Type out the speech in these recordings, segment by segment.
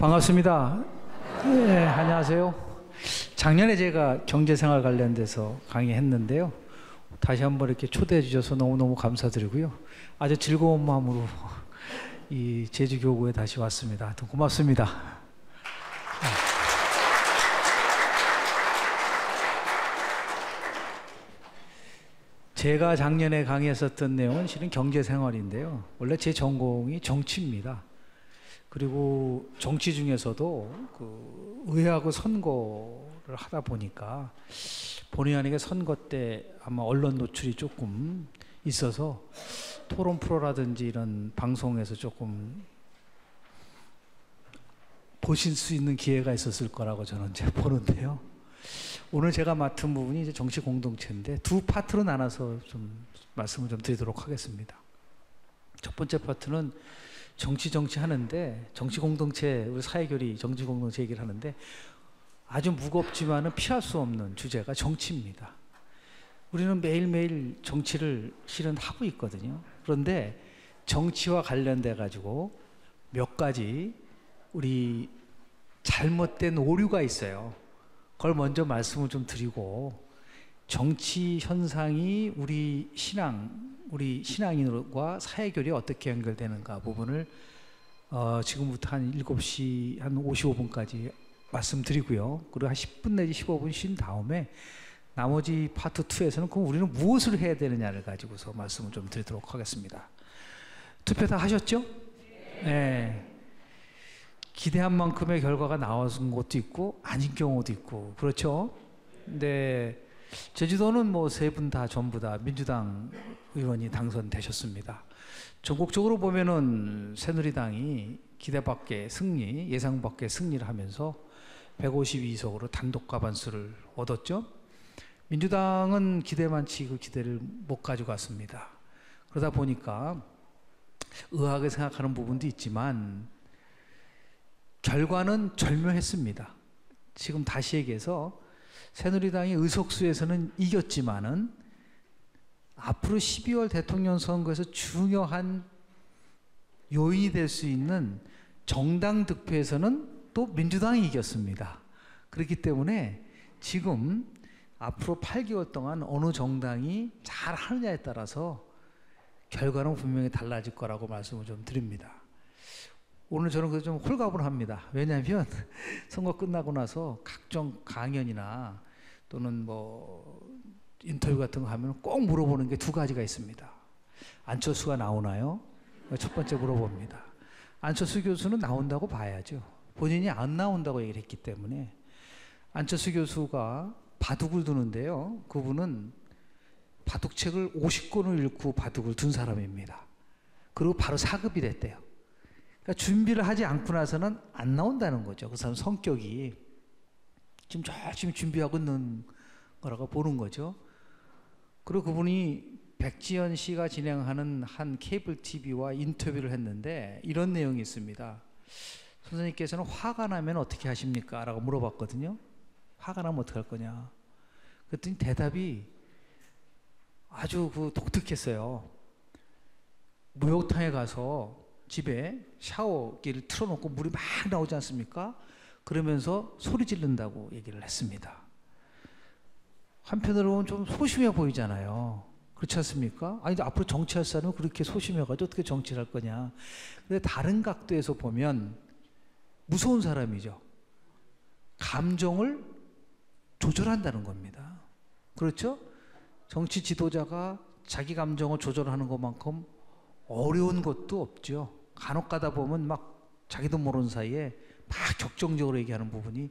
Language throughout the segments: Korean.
반갑습니다. 네, 안녕하세요. 작년에 제가 경제생활 관련돼서 강의했는데요. 다시 한번 이렇게 초대해 주셔서 너무너무 감사드리고요. 아주 즐거운 마음으로 이 제주교구에 다시 왔습니다. 하여튼 고맙습니다. 제가 작년에 강의했었던 내용은 실은 경제생활인데요. 원래 제 전공이 정치입니다. 그리고 정치 중에서도 그 의회하고 선거를 하다 보니까 본의 아니게 선거 때 아마 언론 노출이 조금 있어서 토론 프로라든지 이런 방송에서 조금 보실 수 있는 기회가 있었을 거라고 저는 이제 보는데요. 오늘 제가 맡은 부분이 이제 정치 공동체인데 두 파트로 나눠서 좀 말씀을 좀 드리도록 하겠습니다. 첫 번째 파트는 정치 하는데 정치 공동체, 우리 사회교리 정치 공동체 얘기를 하는데 아주 무겁지만은 피할 수 없는 주제가 정치입니다. 우리는 매일매일 정치를 실은 하고 있거든요. 그런데 정치와 관련돼 가지고 몇 가지 우리 잘못된 오류가 있어요. 그걸 먼저 말씀을 좀 드리고 정치 현상이 우리 신앙인과 사회교리에 어떻게 연결되는가 부분을 지금부터 한 7시 한 55분까지 말씀드리고요. 그리고 한 10분 내지 15분 쉰 다음에 나머지 파트 2에서는 그럼 우리는 무엇을 해야 되느냐를 가지고서 말씀을 좀 드리도록 하겠습니다. 투표 다 하셨죠? 네. 기대한 만큼의 결과가 나온 것도 있고 아닌 경우도 있고 그렇죠? 근데 제주도는 뭐 세 분 다 전부 다 민주당 의원이 당선되셨습니다. 전국적으로 보면은 새누리당이 기대 밖의 승리, 예상 밖의 승리를 하면서 152석으로 단독 과반수를 얻었죠. 민주당은 기대만치 그 기대를 못 가져갔습니다. 그러다 보니까 의아하게 생각하는 부분도 있지만 결과는 절묘했습니다. 지금 다시 얘기해서 새누리당이 의석수에서는 이겼지만은 앞으로 12월 대통령 선거에서 중요한 요인이 될 수 있는 정당 득표에서는 또 민주당이 이겼습니다. 그렇기 때문에 지금 앞으로 8개월 동안 어느 정당이 잘 하느냐에 따라서 결과는 분명히 달라질 거라고 말씀을 좀 드립니다. 오늘 저는 그래서 좀 홀가분합니다. 왜냐하면 선거 끝나고 나서 각종 강연이나 또는 뭐 인터뷰 같은 거 하면 꼭 물어보는 게 두 가지가 있습니다. 안철수가 나오나요? 첫 번째 물어봅니다. 안철수 교수는 나온다고 봐야죠. 본인이 안 나온다고 얘기를 했기 때문에. 안철수 교수가 바둑을 두는데요. 그분은 바둑책을 50권을 읽고 바둑을 둔 사람입니다. 그리고 바로 사급이 됐대요. 그러니까 준비를 하지 않고 나서는 안 나온다는 거죠. 그 사람 성격이 지금 열심히 준비하고 있는 거라고 보는 거죠. 그리고 그분이 백지연 씨가 진행하는 한 케이블 TV와 인터뷰를 했는데 이런 내용이 있습니다. 선생님께서는 화가 나면 어떻게 하십니까? 라고 물어봤거든요. 화가 나면 어떻게 할 거냐? 그랬더니 대답이 아주 독특했어요. 목욕탕에 가서 집에 샤워기를 틀어놓고 물이 막 나오지 않습니까? 그러면서 소리 지른다고 얘기를 했습니다. 한편으로는 좀 소심해 보이잖아요. 그렇지 않습니까? 아니, 앞으로 정치할 사람은 그렇게 소심해가지고 어떻게 정치를 할 거냐. 근데 다른 각도에서 보면 무서운 사람이죠. 감정을 조절한다는 겁니다. 그렇죠? 정치 지도자가 자기 감정을 조절하는 것만큼 어려운 것도 없죠. 간혹 가다 보면 막 자기도 모르는 사이에 막 격정적으로 얘기하는 부분이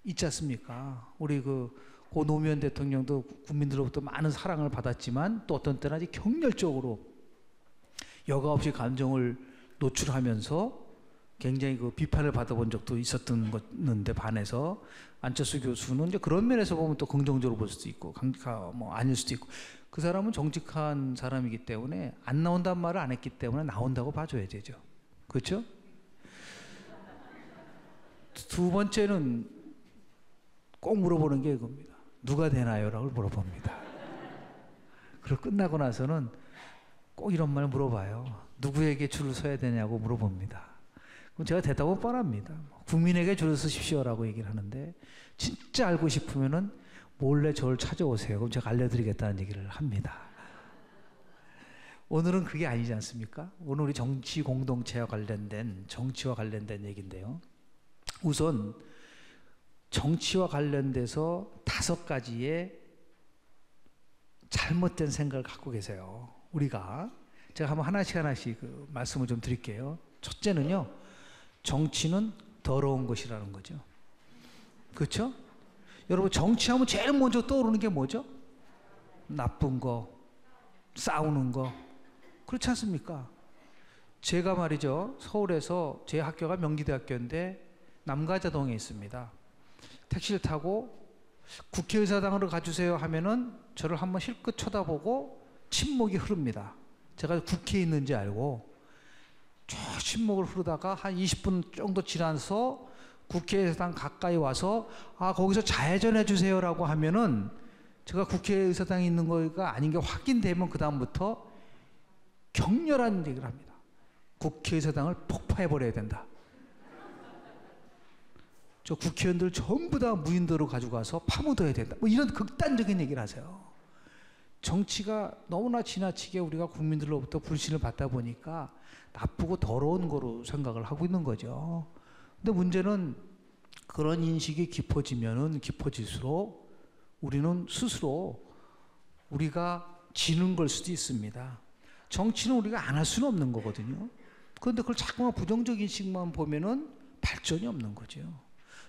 있지 않습니까? 우리 고 노무현 대통령도 국민들로부터 많은 사랑을 받았지만 또 어떤 때는 아주 격렬적으로 여과 없이 감정을 노출하면서 굉장히 비판을 받아본 적도 있었던 건데 반해서 안철수 교수는 이제 그런 면에서 보면 또 긍정적으로 볼 수도 있고 뭐 아닐 수도 있고 그 사람은 정직한 사람이기 때문에 안 나온단 말을 안 했기 때문에 나온다고 봐줘야 되죠. 그렇죠? 두 번째는 꼭 물어보는 게 이겁니다. 누가 되나요? 라고 물어봅니다. 그리고 끝나고 나서는 꼭 이런 말 물어봐요. 누구에게 줄을 서야 되냐고 물어봅니다. 제가 대답은 뻔합니다. 국민에게 줄을 서십시오라고 얘기를 하는데 진짜 알고 싶으면은 몰래 저를 찾아오세요. 그럼 제가 알려드리겠다는 얘기를 합니다. 오늘은 그게 아니지 않습니까? 오늘 우리 정치 공동체와 관련된 정치와 관련된 얘기인데요. 우선 정치와 관련돼서 5가지의 잘못된 생각을 갖고 계세요. 우리가 제가 한번 하나씩 그 말씀을 좀 드릴게요. 첫째는요, 정치는 더러운 것이라는 거죠. 그렇죠? 여러분, 정치하면 제일 먼저 떠오르는 게 뭐죠? 나쁜 거, 싸우는 거. 그렇지 않습니까? 제가 말이죠, 서울에서 제 학교가 명기대학교인데 남가자동에 있습니다. 택시를 타고 국회의사당으로 가주세요 하면은 저를 한번 실컷 쳐다보고 침묵이 흐릅니다. 제가 국회에 있는지 알고 쭉 침묵을 흐르다가 한 20분 정도 지나서 국회의사당 가까이 와서 거기서 좌회전해 주세요라고 하면은 제가 국회의사당에 있는 거가 아닌 게 확인되면 그 다음부터 격렬한 얘기를 합니다. 국회의사당을 폭파해버려야 된다. 저 국회의원들 전부 다 무인도로 가져가서 파묻어야 된다. 뭐 이런 극단적인 얘기를 하세요. 정치가 너무나 지나치게 우리가 국민들로부터 불신을 받다 보니까 나쁘고 더러운 거로 생각을 하고 있는 거죠. 근데 문제는 그런 인식이 깊어지면은 깊어질수록 우리는 스스로 우리가 지는 걸 수도 있습니다. 정치는 우리가 안 할 수는 없는 거거든요. 그런데 그걸 자꾸만 부정적인 인식만 보면은 발전이 없는 거죠.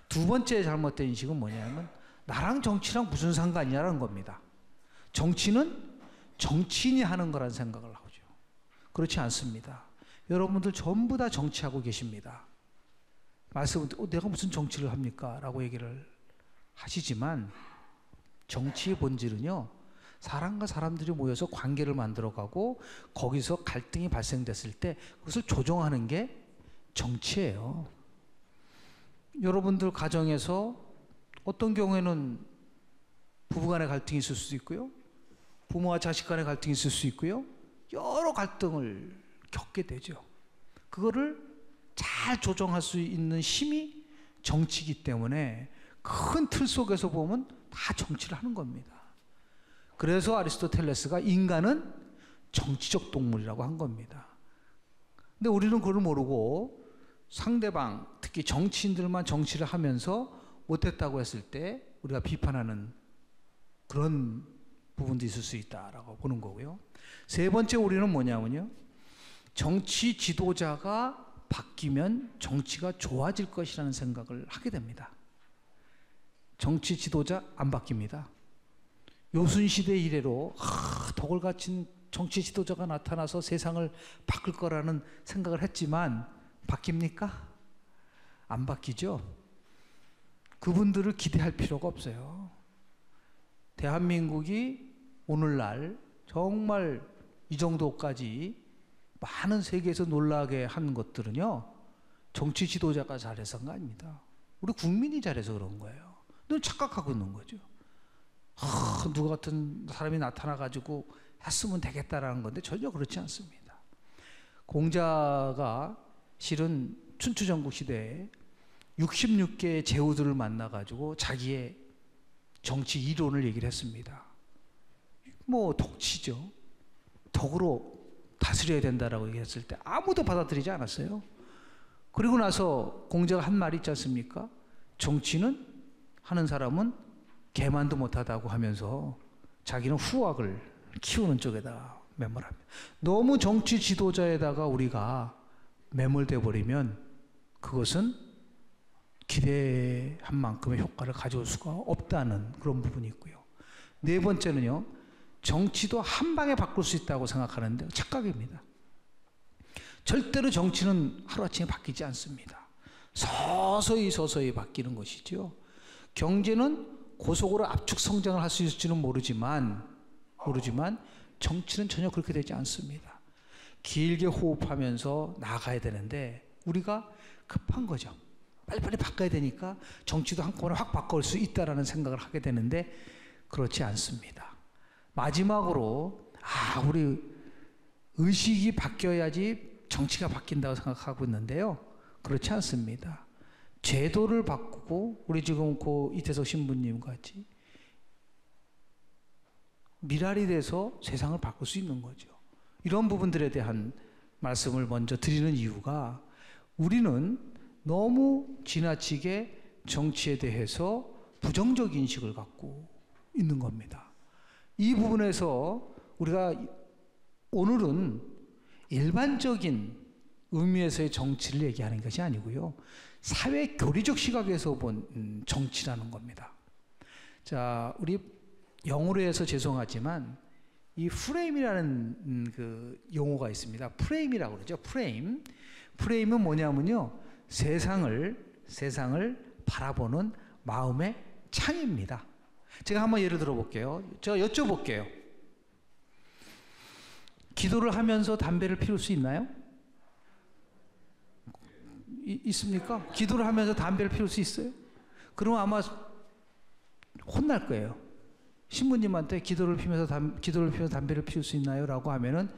두 번째 잘못된 인식은 뭐냐면 나랑 정치랑 무슨 상관이냐는 겁니다. 정치는 정치인이 하는 거라는 생각을 하죠. 그렇지 않습니다. 여러분들 전부 다 정치하고 계십니다. 말씀은 내가 무슨 정치를 합니까? 라고 얘기를 하시지만 정치의 본질은요, 사람과 사람들이 모여서 관계를 만들어가고 거기서 갈등이 발생됐을 때 그것을 조정하는 게 정치예요. 여러분들 가정에서 어떤 경우에는 부부간의 갈등이 있을 수도 있고요, 부모와 자식 간의 갈등이 있을 수 있고요, 여러 갈등을 겪게 되죠. 그거를 잘 조정할 수 있는 힘이 정치이기 때문에 큰 틀 속에서 보면 다 정치를 하는 겁니다. 그래서 아리스토텔레스가 인간은 정치적 동물이라고 한 겁니다. 근데 우리는 그걸 모르고 상대방, 특히 정치인들만 정치를 하면서 못했다고 했을 때 우리가 비판하는 그런 부분도 있을 수 있다라고 보는 거고요. 세 번째 우리는 뭐냐면요, 정치 지도자가 바뀌면 정치가 좋아질 것이라는 생각을 하게 됩니다. 정치 지도자 안 바뀝니다. 요순시대 이래로 덕을 갖춘 정치 지도자가 나타나서 세상을 바꿀 거라는 생각을 했지만 바뀝니까? 안 바뀌죠. 그분들을 기대할 필요가 없어요. 대한민국이 오늘날 정말 이 정도까지 많은 세계에서 놀라게 한 것들은요, 정치 지도자가 잘해서가 아닙니다. 우리 국민이 잘해서 그런 거예요. 늘 착각하고 있는 거죠. 누가 같은 사람이 나타나가지고 했으면 되겠다라는 건데 전혀 그렇지 않습니다. 공자가 실은 춘추전국 시대에 66개의 제후들을 만나가지고 자기의 정치 이론을 얘기를 했습니다. 뭐 독치죠. 덕으로 다스려야 된다라고 얘기했을 때 아무도 받아들이지 않았어요. 그리고 나서 공자가 한 말이 있지 않습니까? 정치는 하는 사람은 개만도 못하다고 하면서 자기는 후학을 키우는 쪽에다 매몰합니다. 너무 정치 지도자에다가 우리가 매몰돼 버리면 그것은 기대한 만큼의 효과를 가져올 수가 없다는 그런 부분이 있고요. 네 번째는요, 정치도 한 방에 바꿀 수 있다고 생각하는데 착각입니다. 절대로 정치는 하루아침에 바뀌지 않습니다. 서서히 바뀌는 것이죠. 경제는 고속으로 압축 성장을 할 수 있을지는 모르지만 정치는 전혀 그렇게 되지 않습니다. 길게 호흡하면서 나아가야 되는데 우리가 급한 거죠. 빨리빨리 바꿔야 되니까 정치도 한꺼번에 확 바꿀 수 있다라는 생각을 하게 되는데 그렇지 않습니다. 마지막으로 우리 의식이 바뀌어야지 정치가 바뀐다고 생각하고 있는데요. 그렇지 않습니다. 제도를 바꾸고 우리 지금 고 이태석 신부님 같이 미랄이 돼서 세상을 바꿀 수 있는 거죠. 이런 부분들에 대한 말씀을 먼저 드리는 이유가 우리는 너무 지나치게 정치에 대해서 부정적 인식을 갖고 있는 겁니다. 이 부분에서 우리가 오늘은 일반적인 의미에서의 정치를 얘기하는 것이 아니고요. 사회 교리적 시각에서 본 정치라는 겁니다. 자, 우리 영어로 해서 죄송하지만 이 프레임이라는 그 용어가 있습니다. 프레임이라고 그러죠. 프레임. 프레임은 뭐냐면요. 세상을 바라보는 마음의 창입니다. 제가 한번 예를 들어 볼게요. 제가 여쭤볼게요. 기도를 하면서 담배를 피울 수 있나요? 있습니까? 기도를 하면서 담배를 피울 수 있어요? 그럼 아마 혼날 거예요. 신부님한테 기도를 피우면서 담배를 피울 수 있나요? 라고 하면은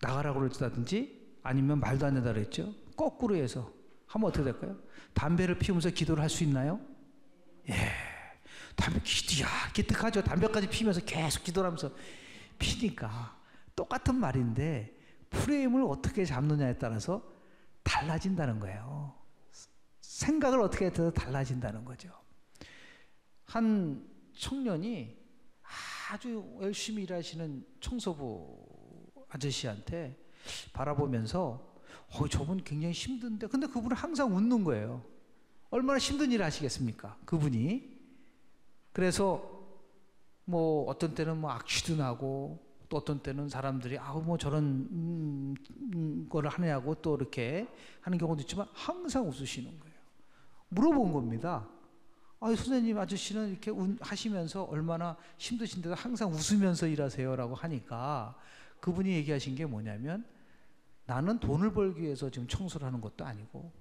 나가라고 그랬다든지 아니면 말도 안 된다 그랬죠. 거꾸로 해서 하면 어떻게 될까요? 담배를 피우면서 기도를 할 수 있나요? 예. 담배 기도야 기특하죠. 담배까지 피우면서 계속 기도를 하면서 피니까 똑같은 말인데 프레임을 어떻게 잡느냐에 따라서 달라진다는 거예요. 생각을 어떻게 해서 달라진다는 거죠. 한 청년이 아주 열심히 일하시는 청소부 아저씨한테 바라보면서 저분 굉장히 힘든데 근데 그분은 항상 웃는 거예요. 얼마나 힘든 일을 하시겠습니까? 그분이. 그래서 뭐 어떤 때는 뭐 악취도 나고 또 어떤 때는 사람들이 뭐 저런 거를 하느냐고 또 이렇게 하는 경우도 있지만 항상 웃으시는 거예요. 물어본 겁니다. 선생님 아저씨는 이렇게 하시면서 얼마나 힘드신데도 항상 웃으면서 일하세요라고 하니까 그분이 얘기하신 게 뭐냐면 나는 돈을 벌기 위해서 지금 청소를 하는 것도 아니고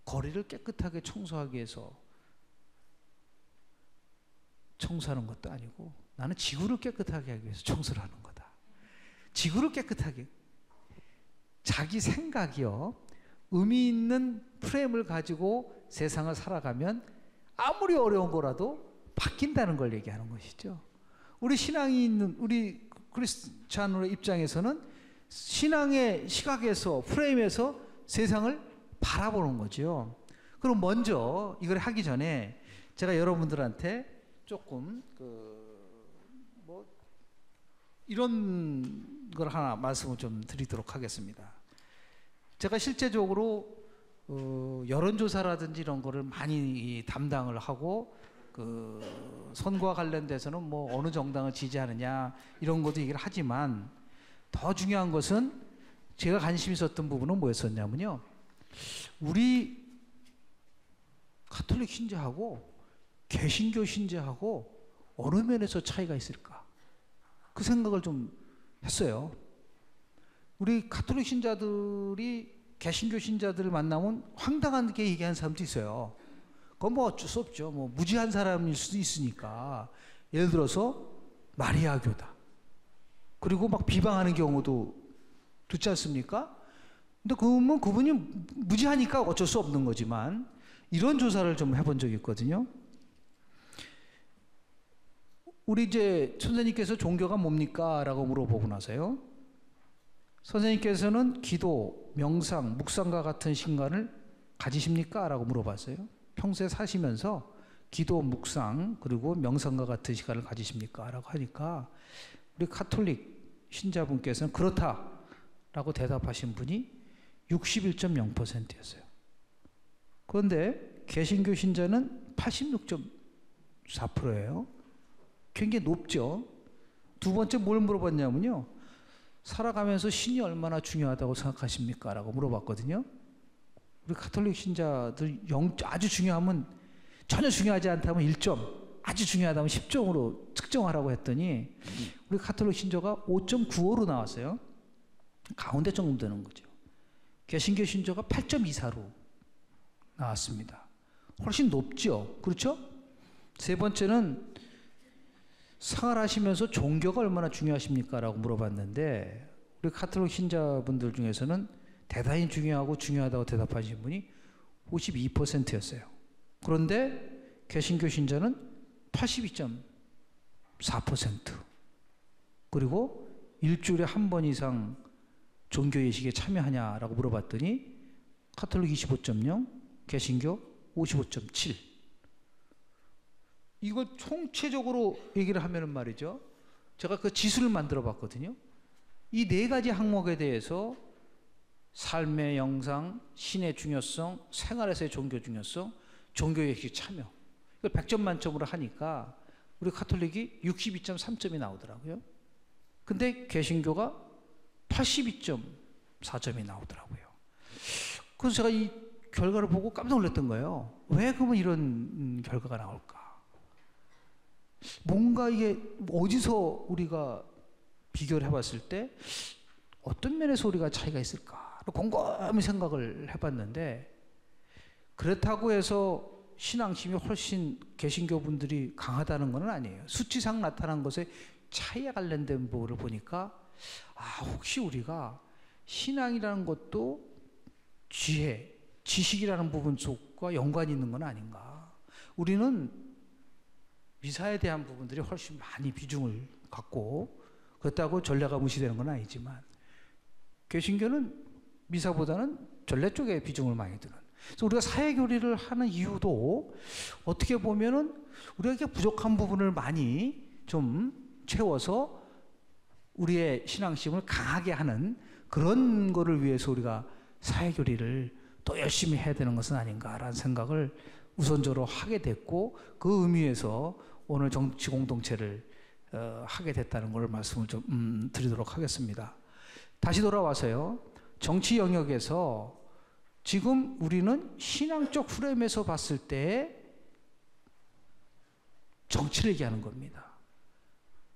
거리를 깨끗하게 청소하기 위해서 청소하는 것도 아니고 나는 지구를 깨끗하게 하기 위해서 청소를 하는 거다. 지구를 깨끗하게. 자기 생각이요. 의미 있는 프레임을 가지고 세상을 살아가면 아무리 어려운 거라도 바뀐다는 걸 얘기하는 것이죠. 우리 신앙이 있는 우리 크리스찬의 입장에서는 신앙의 시각에서 프레임에서 세상을 바라보는 거죠. 그럼 먼저 이걸 하기 전에 제가 여러분들한테 조금 이런 걸 하나 말씀을 좀 드리도록 하겠습니다. 제가 실제적으로 여론조사라든지 이런 거를 많이 담당을 하고 선거와 관련돼서는 뭐 어느 정당을 지지하느냐 이런 것도 얘기를 하지만 더 중요한 것은 제가 관심 있었던 부분은 뭐였었냐면요. 우리 가톨릭 신자하고 개신교 신자하고 어느 면에서 차이가 있을까? 그 생각을 좀 했어요. 우리 가톨릭 신자들이 개신교 신자들을 만나면 황당하게 얘기하는 사람도 있어요. 그건 뭐 어쩔 수 없죠. 뭐 무지한 사람일 수도 있으니까. 예를 들어서 마리아교다. 그리고 막 비방하는 경우도 듣지 않습니까? 근데 그러면 그분이 무지하니까 어쩔 수 없는 거지만 이런 조사를 좀 해본 적이 있거든요. 우리 이제 선생님께서 종교가 뭡니까? 라고 물어보고 나서요. 선생님께서는 기도, 명상, 묵상과 같은 신간을 가지십니까? 라고 물어봤어요. 평소에 사시면서 기도, 묵상, 그리고 명상과 같은 시간을 가지십니까? 라고 하니까 우리 가톨릭 신자분께서는 그렇다 라고 대답하신 분이 61.0%였어요. 그런데 개신교 신자는 86.4%예요. 굉장히 높죠. 두 번째 뭘 물어봤냐면요. 살아가면서 신이 얼마나 중요하다고 생각하십니까? 라고 물어봤거든요. 우리 가톨릭 신자들 아주 중요하면 전혀 중요하지 않다면 1점, 아주 중요하다면 10점으로 측정하라고 했더니 우리 가톨릭 신자가 5.95로 나왔어요. 가운데 정도 되는 거죠. 개신교 신자가 8.24로 나왔습니다. 훨씬 높죠. 그렇죠? 세 번째는 생활하시면서 종교가 얼마나 중요하십니까? 라고 물어봤는데 우리 가톨릭 신자분들 중에서는 대단히 중요하다고 대답하신 분이 52%였어요. 그런데 개신교 신자는 82.4%. 그리고 일주일에 한 번 이상 종교 예식에 참여하냐라고 물어봤더니 카톨릭 25.0, 개신교 55.7. 이걸 총체적으로 얘기를 하면은 말이죠. 제가 그 지수를 만들어 봤거든요. 이 네 가지 항목에 대해서 삶의 영상, 신의 중요성, 생활에서의 종교 중요성, 종교 예식 참여. 이걸 100점 만점으로 하니까 우리 카톨릭이 62.3점이 나오더라고요. 근데 개신교가 82.4점이 나오더라고요. 그래서 제가 이 결과를 보고 깜짝 놀랐던 거예요. 왜 그러면 이런 결과가 나올까? 뭔가 이게 어디서 우리가 비교를 해봤을 때 어떤 면에서 우리가 차이가 있을까? 곰곰이 생각을 해봤는데, 그렇다고 해서 신앙심이 훨씬 개신교 분들이 강하다는 건 아니에요. 수치상 나타난 것에 차이에 관련된 부분을 보니까 혹시 우리가 신앙이라는 것도 지혜, 지식이라는 부분 속과 연관이 있는 건 아닌가. 우리는 미사에 대한 부분들이 훨씬 많이 비중을 갖고, 그렇다고 전례가 무시되는 건 아니지만 개신교는 미사보다는 전례 쪽에 비중을 많이 두는. 그래서 우리가 사회교리를 하는 이유도 어떻게 보면은 우리가 부족한 부분을 많이 좀 채워서 우리의 신앙심을 강하게 하는 그런 거를 위해서 우리가 사회교리를 또 열심히 해야 되는 것은 아닌가라는 생각을 우선적으로 하게 됐고, 그 의미에서 오늘 정치 공동체를 하게 됐다는 걸 말씀을 좀 드리도록 하겠습니다. 다시 돌아와서요. 정치 영역에서 지금 우리는 신앙적 프레임에서 봤을 때 정치를 얘기하는 겁니다.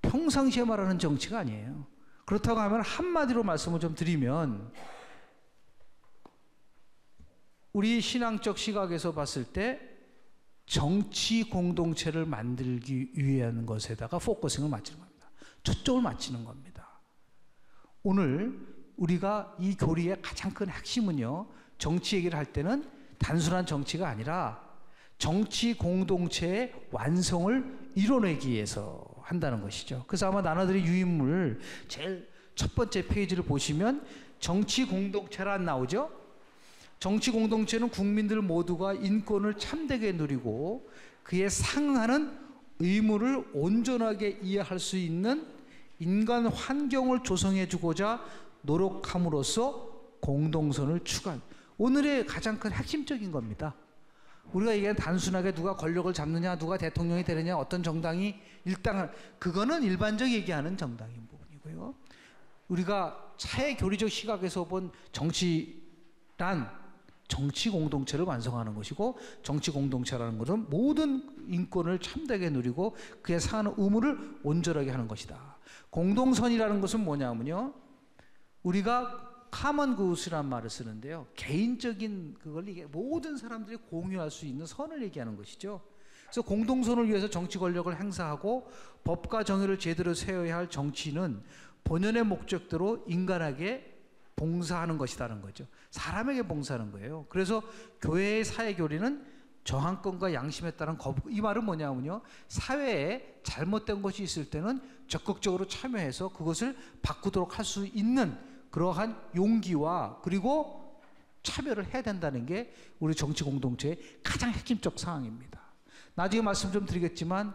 평상시에 말하는 정치가 아니에요. 그렇다고 하면 한마디로 말씀을 좀 드리면, 우리 신앙적 시각에서 봤을 때 정치 공동체를 만들기 위한 것에다가 포커싱을 맞추는 겁니다. 초점을 맞추는 겁니다. 오늘 우리가 이 교리의 가장 큰 핵심은요, 정치 얘기를 할 때는 단순한 정치가 아니라 정치 공동체의 완성을 이뤄내기 위해서 한다는 것이죠. 그래서 아마 나눠드릴 유인물 제일 첫 번째 페이지를 보시면 정치 공동체란 나오죠. 정치 공동체는 국민들 모두가 인권을 참되게 누리고 그에 상응하는 의무를 온전하게 이해할 수 있는 인간 환경을 조성해 주고자 노력함으로써 공동선을 추구한, 오늘의 가장 큰 핵심적인 겁니다. 우리가 얘기하는 단순하게 누가 권력을 잡느냐, 누가 대통령이 되느냐, 어떤 정당이 일당을, 그거는 일반적 얘기하는 정당인 부분이고요. 우리가 사회 교리적 시각에서 본 정치란 정치 공동체를 완성하는 것이고, 정치 공동체라는 것은 모든 인권을 참되게 누리고 그에 상하는 의무를 온전하게 하는 것이다. 공동선이라는 것은 뭐냐면요, 우리가 common good이란 말을 쓰는데요, 개인적인 그걸 이게 모든 사람들이 공유할 수 있는 선을 얘기하는 것이죠. 그래서 공동선을 위해서 정치 권력을 행사하고 법과 정의를 제대로 세워야 할 정치는 본연의 목적대로 인간에게 봉사하는 것이라는 거죠. 사람에게 봉사하는 거예요. 그래서 교회의 사회교리는 저항권과 양심에 따른 거부, 이 말은 뭐냐면요, 사회에 잘못된 것이 있을 때는 적극적으로 참여해서 그것을 바꾸도록 할 수 있는 그러한 용기와 그리고 참여를 해야 된다는 게 우리 정치 공동체의 가장 핵심적 사항입니다. 나중에 말씀 좀 드리겠지만,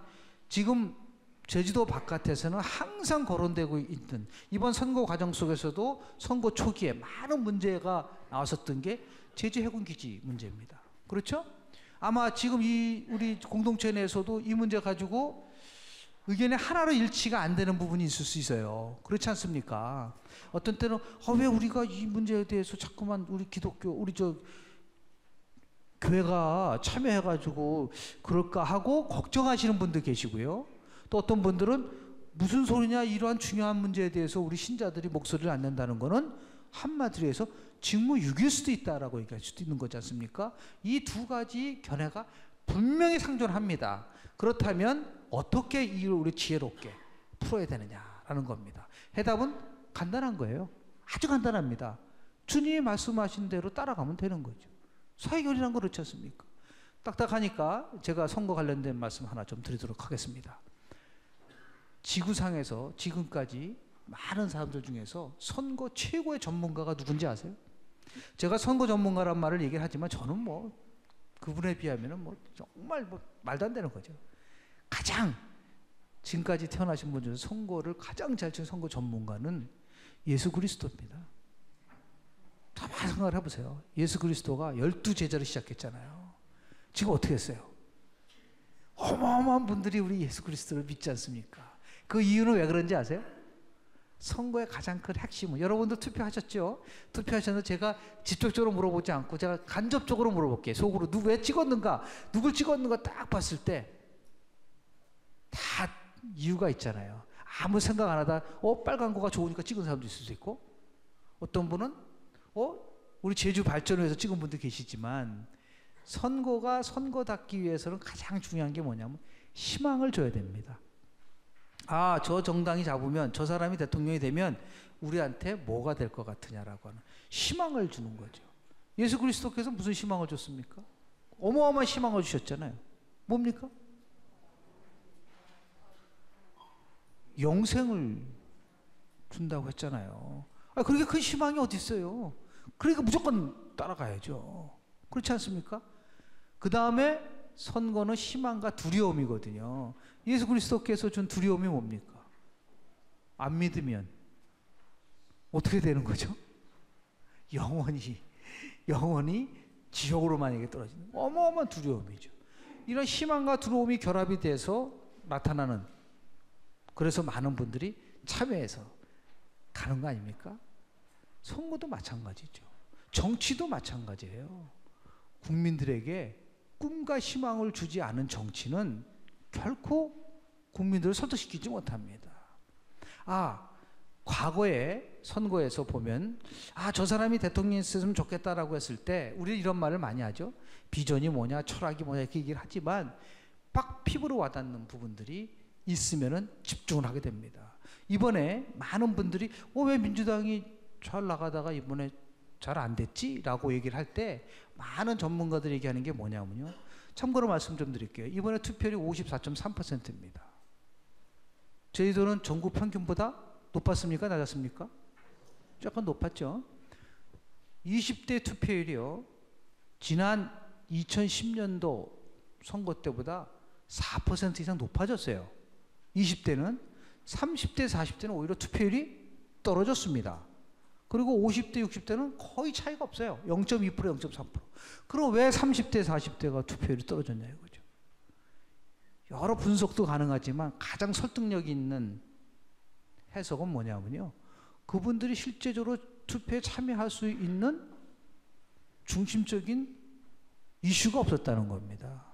지금 제주도 바깥에서는 항상 거론되고 있는, 이번 선거 과정 속에서도 선거 초기에 많은 문제가 나왔었던 게 제주 해군기지 문제입니다. 그렇죠? 아마 지금 이 우리 공동체 내에서도 이 문제 가지고 의견이 하나로 일치가 안 되는 부분이 있을 수 있어요. 그렇지 않습니까? 어떤 때는 왜 우리가 이 문제에 대해서 자꾸만 우리 기독교, 우리 교회가 참여해가지고 그럴까 하고 걱정하시는 분도 계시고요. 또 어떤 분들은 무슨 소리냐, 이러한 중요한 문제에 대해서 우리 신자들이 목소리를 안 낸다는 거는 한마디로 해서 직무유기일 수도 있다라고 얘기할 수도 있는 거지 않습니까? 이 두 가지 견해가 분명히 상존합니다. 그렇다면 어떻게 이를 우리 지혜롭게 풀어야 되느냐라는 겁니다. 해답은 간단한 거예요. 아주 간단합니다. 주님이 말씀하신 대로 따라가면 되는 거죠. 사회결이란 거 그렇지 않습니까? 딱딱하니까 제가 선거 관련된 말씀 하나 좀 드리도록 하겠습니다. 지구상에서 지금까지 많은 사람들 중에서 선거 최고의 전문가가 누군지 아세요? 제가 선거 전문가란 말을 얘기를 하지만 저는 뭐 그분에 비하면 뭐 정말 뭐 말도 안 되는 거죠. 가장 지금까지 태어나신 분 중에서 선거를 가장 잘 친 선거 전문가는 예수 그리스도입니다. 가만히 생각을 해보세요. 예수 그리스도가 12제자를 시작했잖아요. 지금 어떻게 했어요? 어마어마한 분들이 우리 예수 그리스도를 믿지 않습니까? 그 이유는 왜 그런지 아세요? 선거의 가장 큰 핵심은, 여러분도 투표하셨죠? 투표하셨는데 제가 직접적으로 물어보지 않고 제가 간접적으로 물어볼게요. 속으로 왜 찍었는가, 누굴 찍었는가 딱 봤을 때 다 이유가 있잖아요. 아무 생각 안 하다 빨간 거가 좋으니까 찍은 사람도 있을 수 있고, 어떤 분은 우리 제주 발전을 위해서 찍은 분도 계시지만, 선거가 선거답기 위해서는 가장 중요한 게 뭐냐면 희망을 줘야 됩니다. 아, 저 정당이 잡으면, 저 사람이 대통령이 되면 우리한테 뭐가 될 것 같으냐라고 하는 희망을 주는 거죠. 예수 그리스도께서 무슨 희망을 줬습니까? 어마어마한 희망을 주셨잖아요. 뭡니까? 영생을 준다고 했잖아요. 그렇게 큰 희망이 어디 있어요? 그러니까 무조건 따라가야죠. 그렇지 않습니까? 그 다음에 선거는 희망과 두려움이거든요. 예수 그리스도께서 준 두려움이 뭡니까? 안 믿으면 어떻게 되는 거죠? 영원히 지옥으로 만약에 떨어지는 어마어마한 두려움이죠. 이런 희망과 두려움이 결합이 돼서 나타나는, 그래서 많은 분들이 참여해서 가는 거 아닙니까? 선거도 마찬가지죠. 정치도 마찬가지예요. 국민들에게 꿈과 희망을 주지 않은 정치는 결코 국민들을 설득시키지 못합니다. 과거에 선거에서 보면 저 사람이 대통령이 있었으면 좋겠다라고 했을 때 우리 이런 말을 많이 하죠. 비전이 뭐냐, 철학이 뭐냐 이렇게 얘기를 하지만 딱 피부로 와닿는 부분들이 있으면은 집중을 하게 됩니다. 이번에 많은 분들이 왜 민주당이 잘 나가다가 이번에 잘 안 됐지? 라고 얘기를 할 때 많은 전문가들이 얘기하는 게 뭐냐면요. 참고로 말씀 좀 드릴게요. 이번에 투표율이 54.3%입니다. 저희들은 전국 평균보다 높았습니까? 낮았습니까? 조금 높았죠. 20대 투표율이요. 지난 2010년도 선거 때보다 4% 이상 높아졌어요. 20대는. 30대, 40대는 오히려 투표율이 떨어졌습니다. 그리고 50대, 60대는 거의 차이가 없어요. 0.2%, 0.3%. 그럼 왜 30대, 40대가 투표율이 떨어졌냐 이거죠. 여러 분석도 가능하지만 가장 설득력 있는 해석은 뭐냐면요. 그분들이 실제적으로 투표에 참여할 수 있는 중심적인 이슈가 없었다는 겁니다.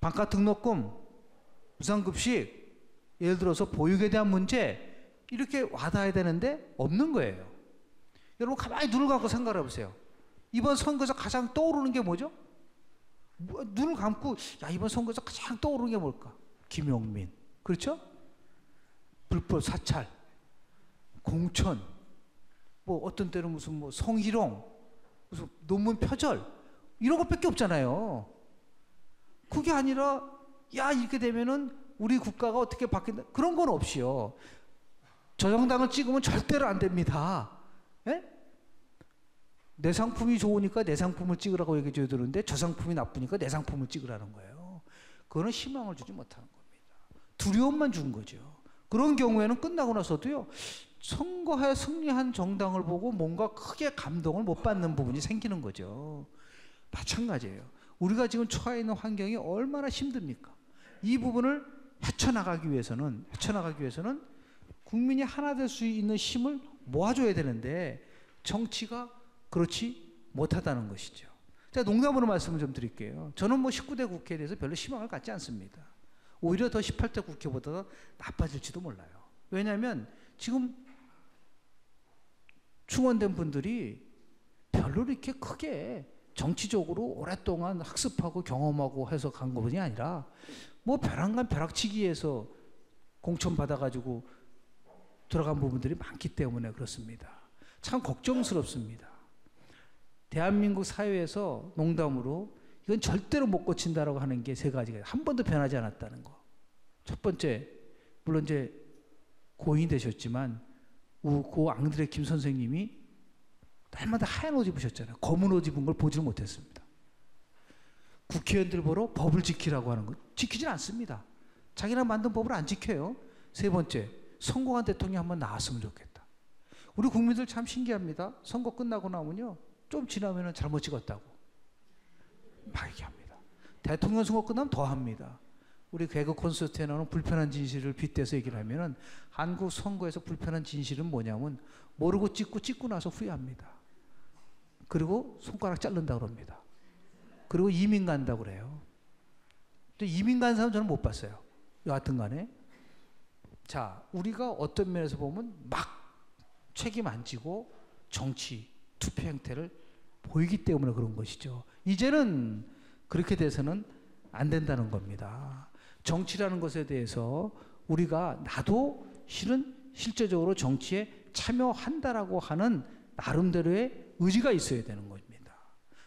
반값 등록금, 무상급식, 예를 들어서 보육에 대한 문제, 이렇게 와닿아야 되는데 없는 거예요. 여러분 가만히 눈을 감고 생각해 보세요. 이번 선거에서 가장 떠오르는 게 뭐죠? 눈을 감고 이번 선거에서 가장 떠오르는 게 뭘까? 김용민, 그렇죠? 불법 사찰, 공천, 어떤 때는 무슨 성희롱, 무슨 논문 표절, 이런 것밖에 없잖아요. 그게 아니라 이렇게 되면은 우리 국가가 어떻게 바뀐다, 그런 건 없이요. 저 정당을 찍으면 절대로 안 됩니다. 예? 내 상품이 좋으니까 내 상품을 찍으라고 얘기해 줘야 되는데 저 상품이 나쁘니까 내 상품을 찍으라는 거예요. 그거는 희망을 주지 못하는 겁니다. 두려움만 준 거죠. 그런 경우에는 끝나고 나서도요, 선거에 승리한 정당을 보고 뭔가 크게 감동을 못 받는 부분이 생기는 거죠. 마찬가지예요. 우리가 지금 처해 있는 환경이 얼마나 힘듭니까? 이 부분을 헤쳐나가기 위해서는 국민이 하나 될 수 있는 힘을 모아줘야 되는데 정치가 그렇지 못하다는 것이죠. 제가 농담으로 말씀을 좀 드릴게요. 저는 19대 국회에 대해서 별로 희망을 갖지 않습니다. 오히려 더 18대 국회보다 나빠질지도 몰라요. 왜냐하면 지금 충원된 분들이 별로 이렇게 크게 정치적으로 오랫동안 학습하고 경험하고 해서 간 것이 아니라 벼랑간 벼락치기에서 공천 받아가지고 들어간 부분들이 많기 때문에 그렇습니다. 참 걱정스럽습니다. 대한민국 사회에서 농담으로 이건 절대로 못 고친다라고 하는 게 세 가지가 한 번도 변하지 않았다는 거. 첫 번째, 물론 이제 고인이 되셨지만 고 앙드레 김 선생님이 날마다 하얀 옷 입으셨잖아요. 검은 옷 입은 걸 보지를 못했습니다. 국회의원들 보러 법을 지키라고 하는 거 지키진 않습니다. 자기가 만든 법을 안 지켜요. 세 번째, 성공한 대통령이 한번 나왔으면 좋겠다. 우리 국민들 참 신기합니다. 선거 끝나고 나면요, 좀 지나면 잘못 찍었다고 막 얘기합니다. 대통령 선거 끝나면 더 합니다. 우리 개그 콘서트에 나오는 불편한 진실을 빗대서 얘기를 하면은 한국 선거에서 불편한 진실은 뭐냐면 모르고 찍고 나서 후회합니다. 그리고 손가락 자른다고 그럽니다. 그리고 이민 간다고 그래요. 근데 이민 간 사람 저는 못 봤어요. 여하튼 간에. 자, 우리가 어떤 면에서 보면 막 책임 안 지고 정치, 투표 행태를 보이기 때문에 그런 것이죠. 이제는 그렇게 돼서는 안 된다는 겁니다. 정치라는 것에 대해서 우리가 나도 실제적으로 정치에 참여한다라고 하는 나름대로의 의지가 있어야 되는 겁니다.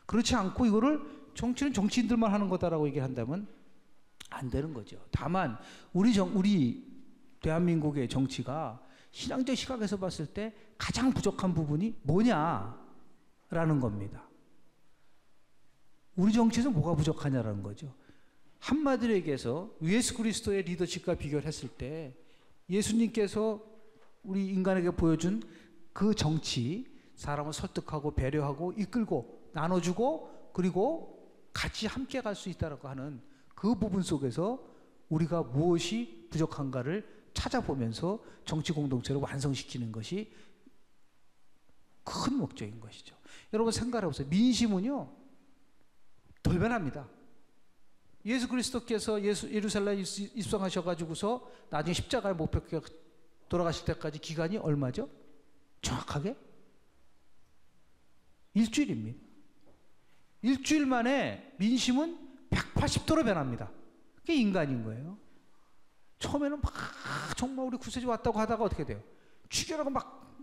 그렇지 않고 이거를 정치는 정치인들만 하는 거다라고 얘기한다면 안 되는 거죠. 다만 우리 대한민국의 정치가 신앙적 시각에서 봤을 때 가장 부족한 부분이 뭐냐라는 겁니다. 우리 정치에서 뭐가 부족하냐라는 거죠. 한마디로 얘기해서 예수 그리스도의 리더십과 비교를 했을 때 예수님께서 우리 인간에게 보여준 그 정치, 사람을 설득하고 배려하고 이끌고 나눠주고 그리고 같이 함께 갈 수 있다고 하는 그 부분 속에서 우리가 무엇이 부족한가를 찾아보면서 정치 공동체를 완성시키는 것이 큰 목적인 것이죠. 여러분 생각해보세요. 민심은요, 돌변합니다. 예수 그리스도께서 예루살렘에 입성하셔가지고서 나중에 십자가에 못 박혀 돌아가실 때까지 기간이 얼마죠? 정확하게? 일주일입니다. 일주일 만에 민심은 180도로 변합니다. 그게 인간인 거예요. 처음에는 막 정말 우리 구세주 왔다고 하다가 어떻게 돼요? 죽여라고 막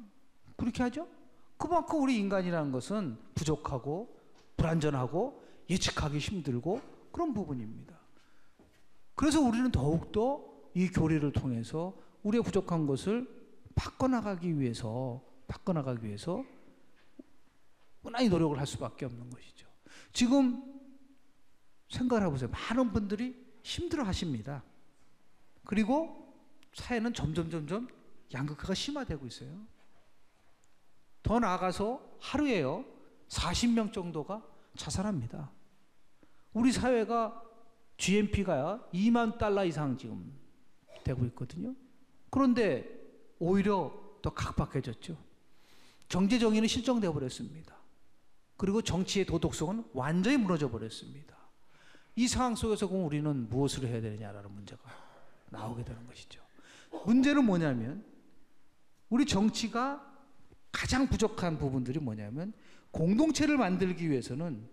그렇게 하죠? 그만큼 우리 인간이라는 것은 부족하고 불완전하고 예측하기 힘들고 그런 부분입니다. 그래서 우리는 더욱더 이 교리를 통해서 우리의 부족한 것을 바꿔나가기 위해서 무난히 노력을 할 수밖에 없는 것이죠. 지금 생각을 해보세요. 많은 분들이 힘들어 하십니다. 그리고 사회는 점점 양극화가 심화되고 있어요. 더 나아가서 하루에요 40명 정도가 자살합니다. 우리 사회가 GNP가 $20,000 이상 지금 되고 있거든요. 그런데 오히려 더 각박해졌죠. 경제 정의는 실종되어 버렸습니다. 그리고 정치의 도덕성은 완전히 무너져 버렸습니다. 이 상황 속에서 그럼 우리는 무엇을 해야 되느냐라는 문제가 나오게 되는 것이죠. 문제는 뭐냐면 우리 정치가 가장 부족한 부분들이 뭐냐면 공동체를 만들기 위해서는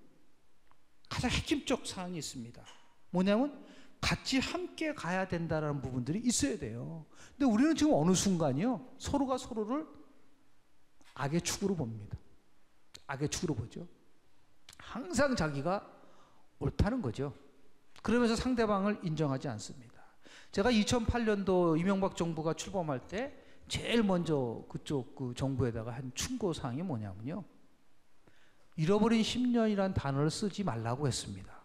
가장 핵심적 사항이 있습니다. 뭐냐면 같이 함께 가야 된다는 부분들이 있어야 돼요. 근데 우리는 지금 어느 순간이요 서로가 서로를 악의 축으로 봅니다. 악의 축으로 보죠. 항상 자기가 옳다는 거죠. 그러면서 상대방을 인정하지 않습니다. 제가 2008년도 이명박 정부가 출범할 때 제일 먼저 그쪽 그 정부에다가 한 충고사항이 뭐냐면요. 잃어버린 10년이라는 단어를 쓰지 말라고 했습니다.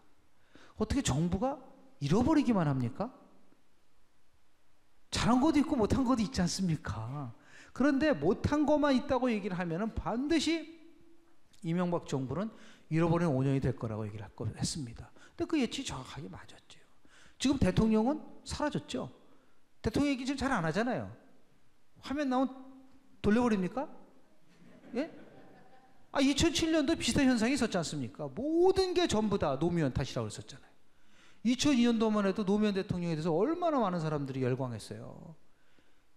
어떻게 정부가 잃어버리기만 합니까? 잘한 것도 있고 못한 것도 있지 않습니까? 그런데 못한 것만 있다고 얘기를 하면은 반드시 이명박 정부는 잃어버린 5년이 될 거라고 얘기를 했습니다. 근데 그 예측이 정확하게 맞았죠. 지금 대통령은 사라졌죠. 대통령 얘기 지금 잘 안 하잖아요. 화면 나오면 돌려버립니까? 예? 2007년도 비슷한 현상이 있었지 않습니까? 모든 게 전부 다 노무현 탓이라고 했었잖아요. 2002년도만 해도 노무현 대통령에 대해서 얼마나 많은 사람들이 열광했어요.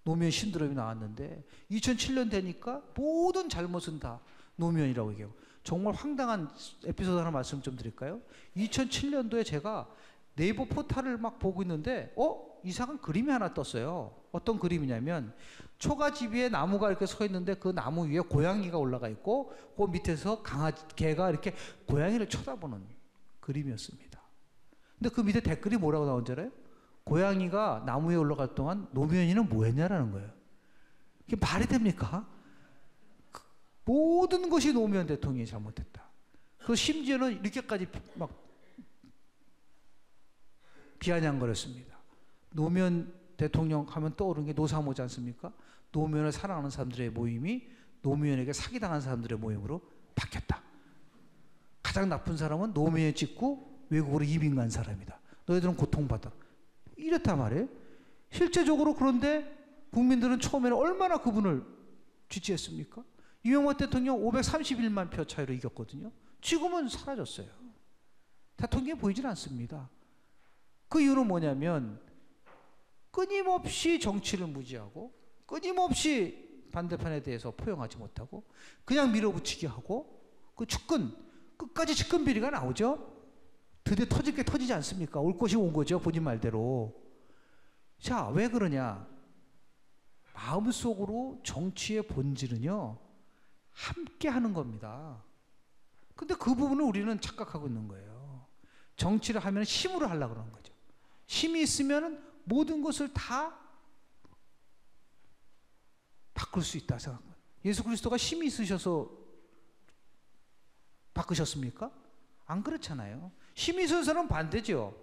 노무현 신드롬이 나왔는데 2007년 되니까 모든 잘못은 다 노무현이라고 얘기하고 정말 황당한 에피소드 하나 말씀 좀 드릴까요? 2007년도에 제가 네이버 포탈을 막 보고 있는데 이상한 그림이 하나 떴어요. 어떤 그림이냐면 초가집 위에 나무가 이렇게 서 있는데 그 나무 위에 고양이가 올라가 있고 그 밑에서 개가 이렇게 고양이를 쳐다보는 그림이었습니다. 근데 그 밑에 댓글이 뭐라고 나온 줄 알아요? 고양이가 나무 위에 올라갈 동안 노무현이는 뭐 했냐라는 거예요. 이게 말이 됩니까? 모든 것이 노무현 대통령이 잘못했다. 그 심지어는 이렇게까지 막 비아냥거렸습니다. 노무현 대통령 하면 떠오르는 게 노사모지 않습니까? 노무현을 사랑하는 사람들의 모임이 노무현에게 사기당한 사람들의 모임으로 바뀌었다. 가장 나쁜 사람은 노무현 찍고 외국으로 이민 간 사람이다. 너희들은 고통받아. 이랬단 말이에요. 실제적으로 그런데 국민들은 처음에는 얼마나 그분을 지지했습니까? 이명박 대통령 531만 표 차이로 이겼거든요. 지금은 사라졌어요. 대통령이 보이질 않습니다. 그 이유는 뭐냐면 끊임없이 정치를 무지하고 끊임없이 반대편에 대해서 포용하지 못하고 그냥 밀어붙이게 하고 그 끝까지 측근 비리가 나오죠. 드디어 터질 게 터지지 않습니까? 올 것이 온 거죠. 본인 말대로. 자, 왜 그러냐? 마음속으로 정치의 본질은요, 함께 하는 겁니다. 근데 그 부분을 우리는 착각하고 있는 거예요. 정치를 하면 힘으로 하려고 그러는 거죠. 힘이 있으면 모든 것을 다 바꿀 수 있다 생각합니다. 예수 그리스도가 힘이 있으셔서 바꾸셨습니까? 안 그렇잖아요. 힘이 있는 사람은 반대죠.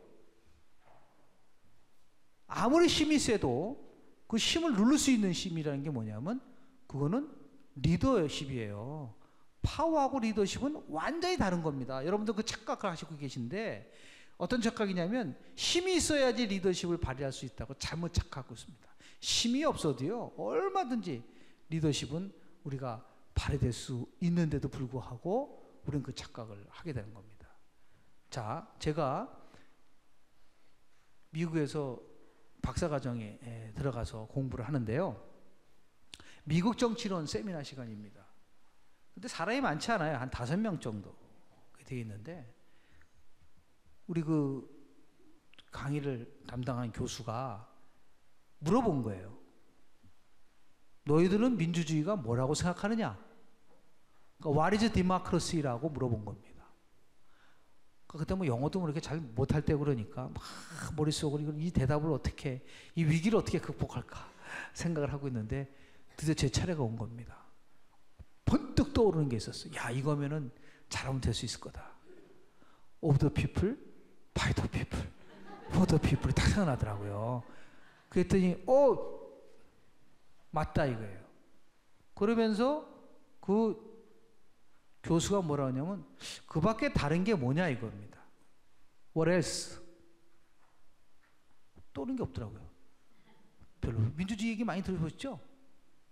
아무리 힘이 세도 그 힘을 누를 수 있는 힘이라는 게 뭐냐면 그거는 리더십이에요. 파워하고 리더십은 완전히 다른 겁니다. 여러분들 그 착각을 하시고 계신데 어떤 착각이냐면 힘이 있어야지 리더십을 발휘할 수 있다고 잘못 착각하고 있습니다. 힘이 없어도요 얼마든지 리더십은 우리가 발휘될 수 있는데도 불구하고 우리는 그 착각을 하게 되는 겁니다. 자, 제가 미국에서 박사과정에 들어가서 공부를 하는데요. 미국 정치론 세미나 시간입니다. 근데 사람이 많지 않아요. 한 5명 정도 되어 있는데 우리 그 강의를 담당한 교수가 물어본 거예요. 너희들은 민주주의가 뭐라고 생각하느냐? 그러니까 What is democracy라고 물어본 겁니다. 그때 뭐 영어도 그렇게 잘 못할 때 그러니까 막 머릿속으로 이 대답을 어떻게, 이 위기를 어떻게 극복할까 생각을 하고 있는데 드디어 제 차례가 온 겁니다. 번뜩 떠오르는 게 있었어요. 야, 이거면은 잘하면 될 수 있을 거다. Of the people, by the people, for the people이 딱 생각나더라고요. 그랬더니 맞다 이거예요. 그러면서 그 교수가 뭐라 하냐면 그 밖에 다른 게 뭐냐 이겁니다. What else? 떠오르는 게 없더라고요. 별로. 민주주의 얘기 많이 들어보셨죠?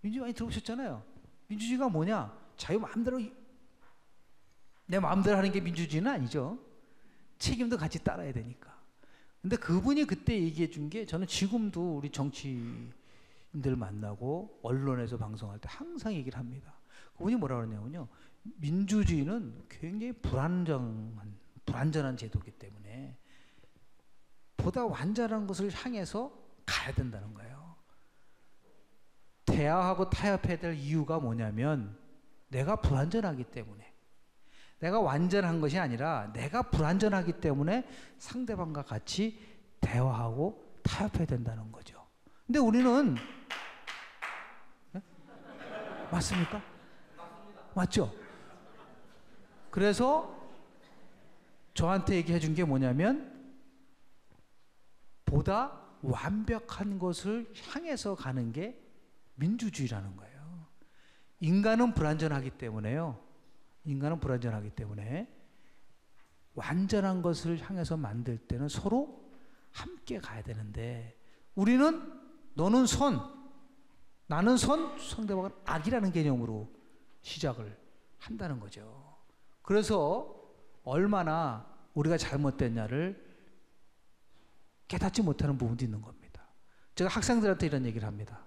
민주주의 많이 들어보셨잖아요. 민주주의가 뭐냐? 자유 마음대로 내 마음대로 하는 게 민주주의는 아니죠. 책임도 같이 따라야 되니까. 근데 그분이 그때 얘기해 준 게 저는 지금도 우리 정치인들 만나고 언론에서 방송할 때 항상 얘기를 합니다. 그분이 뭐라 그러냐면요. 민주주의는 굉장히 불완전한 제도이기 때문에 보다 완전한 것을 향해서 가야 된다는 거예요. 대화하고 타협해야 될 이유가 뭐냐면 내가 불완전하기 때문에, 내가 완전한 것이 아니라 내가 불완전하기 때문에 상대방과 같이 대화하고 타협해야 된다는 거죠. 근데 우리는 네? 맞습니까? 맞죠? 그래서 저한테 얘기해 준 게 뭐냐면 보다 완벽한 것을 향해서 가는 게 민주주의라는 거예요. 인간은 불완전하기 때문에요. 인간은 불완전하기 때문에 완전한 것을 향해서 만들 때는 서로 함께 가야 되는데 우리는 너는 선, 나는 선, 상대방은 악이라는 개념으로 시작을 한다는 거죠. 그래서 얼마나 우리가 잘못됐냐를 깨닫지 못하는 부분도 있는 겁니다. 제가 학생들한테 이런 얘기를 합니다.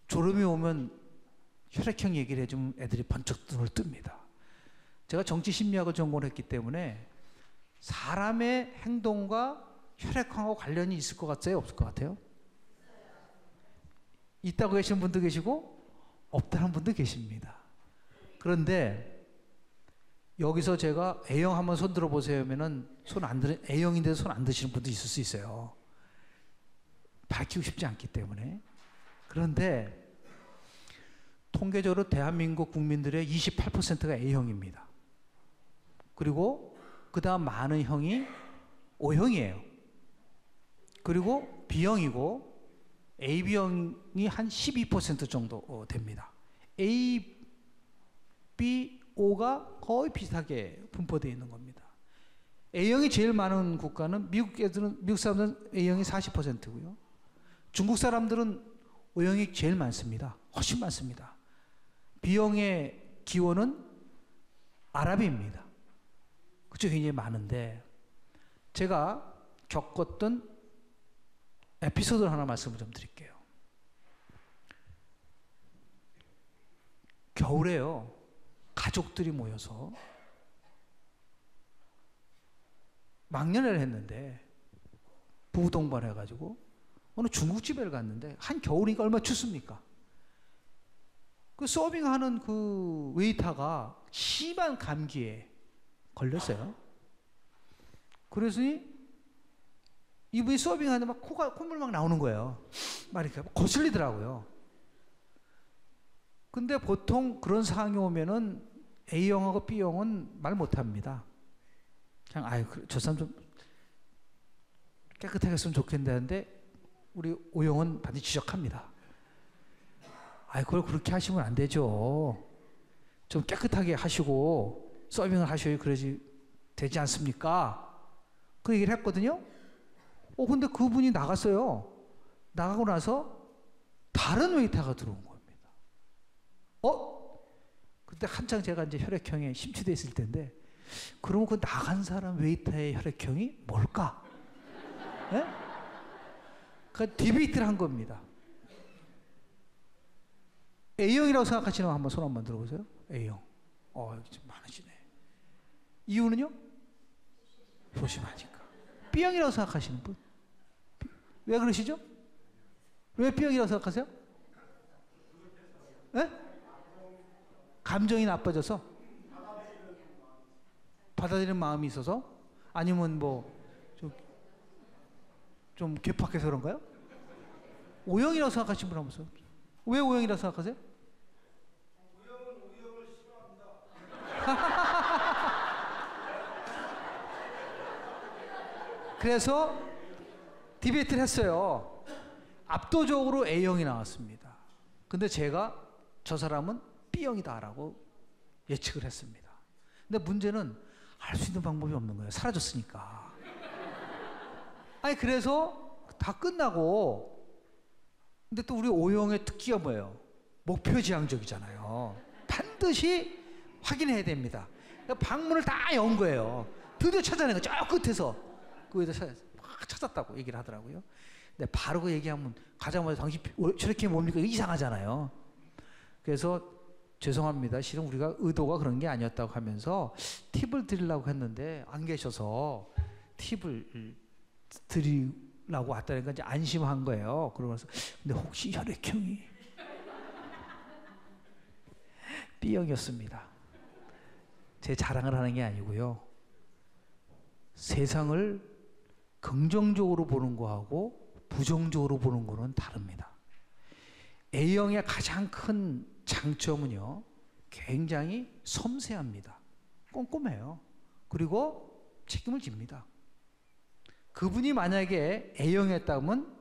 졸음이 오면 혈액형 얘기를 해주면 애들이 번쩍 눈을 뜹니다. 제가 정치 심리학을 전공을 했기 때문에 사람의 행동과 혈액형하고 관련이 있을 것 같아요? 없을 것 같아요? 있다고 계시는 분도 계시고 없다는 분도 계십니다. 그런데 여기서 제가 A형 한번 손 들어보세요 하면은 A형인데도 손 안 드시는 분도 있을 수 있어요. 밝히고 싶지 않기 때문에. 그런데 통계적으로 대한민국 국민들의 28%가 A형입니다. 그리고 그 다음 많은 형이 O형이에요. 그리고 B형이고 AB형이 한 12% 정도 됩니다. A, B, O가 거의 비슷하게 분포되어 있는 겁니다. A형이 제일 많은 국가는 미국 사람들은 A형이 40%고요. 중국 사람들은 O형이 제일 많습니다. 훨씬 많습니다. B형의 기원은 아랍입니다. 그쪽이 굉장히 많은데 제가 겪었던 에피소드를 하나 말씀을 좀 드릴게요. 겨울에요. 가족들이 모여서 막년회를 했는데 부부 동반해가지고 어느 중국집에 갔는데 한겨울이니까 얼마나 춥습니까? 그 서빙하는 그 웨이터가 심한 감기에 걸렸어요. 그래서 이분이 서빙하는데 막 콧물 막 나오는 거예요. 막 이렇게 거슬리더라고요. 근데 보통 그런 상황이 오면은 A형하고 B형은 말 못합니다. 그냥 저 사람 좀 깨끗하게 했으면 좋겠는데 우리 O형은 반드시 지적합니다. 그걸 그렇게 하시면 안 되죠. 좀 깨끗하게 하시고 서빙을 하셔야 그러지 되지 않습니까? 그 얘기를 했거든요. 근데 그분이 나갔어요. 나가고 나서 다른 웨이터가 들어온 겁니다. 그때 한창 제가 이제 혈액형에 심취돼 있을 때인데, 그러면 그 나간 사람 웨이터의 혈액형이 뭘까? 네? 그 디베이트를 한 겁니다. A형이라고 생각하시는 분 한번 손 한번 들어보세요. A형. 여기 좀 많으시네. 이유는요? 조심하니까. B형이라고 생각하시는 분? 왜 그러시죠? 왜 B형이라고 생각하세요? 네? 감정이 나빠져서? 받아들이는 마음이 있어서? 아니면 좀 괴팍해서 그런가요? O형이라고 생각하시는 분 한번 보세요. 왜 O형이라고 생각하세요? O형은 O형을 싫어합니다. 그래서 디베이트를 했어요. 압도적으로 A형이 나왔습니다. 근데 제가 저 사람은 B형이다라고 예측을 했습니다. 근데 문제는 알 수 있는 방법이 없는 거예요. 사라졌으니까. 그래서 다 끝나고, 근데 또 우리 O형의 특기가 뭐예요? 목표지향적이잖아요. 반드시 확인해야 됩니다. 방문을 다 연 거예요. 드디어 찾아낸 거예요. 저 끝에서. 그에다 막 찾았다고 얘기를 하더라고요. 근데 바로 그 얘기하면 가자마자 당신 저렇게 뭡니까? 이상하잖아요. 그래서 죄송합니다. 실은 우리가 의도가 그런 게 아니었다고 하면서 팁을 드리려고 했는데 안 계셔서 팁을 드리려고 왔다니까 이제 안심한 거예요. 그러면서 근데 혹시 혈액형이 B형이었습니다. 제 자랑을 하는 게 아니고요. 세상을 긍정적으로 보는 거하고 부정적으로 보는 거는 다릅니다. A형의 가장 큰 장점은요, 굉장히 섬세합니다. 꼼꼼해요. 그리고 책임을 집니다. 그분이 만약에 A형이었다면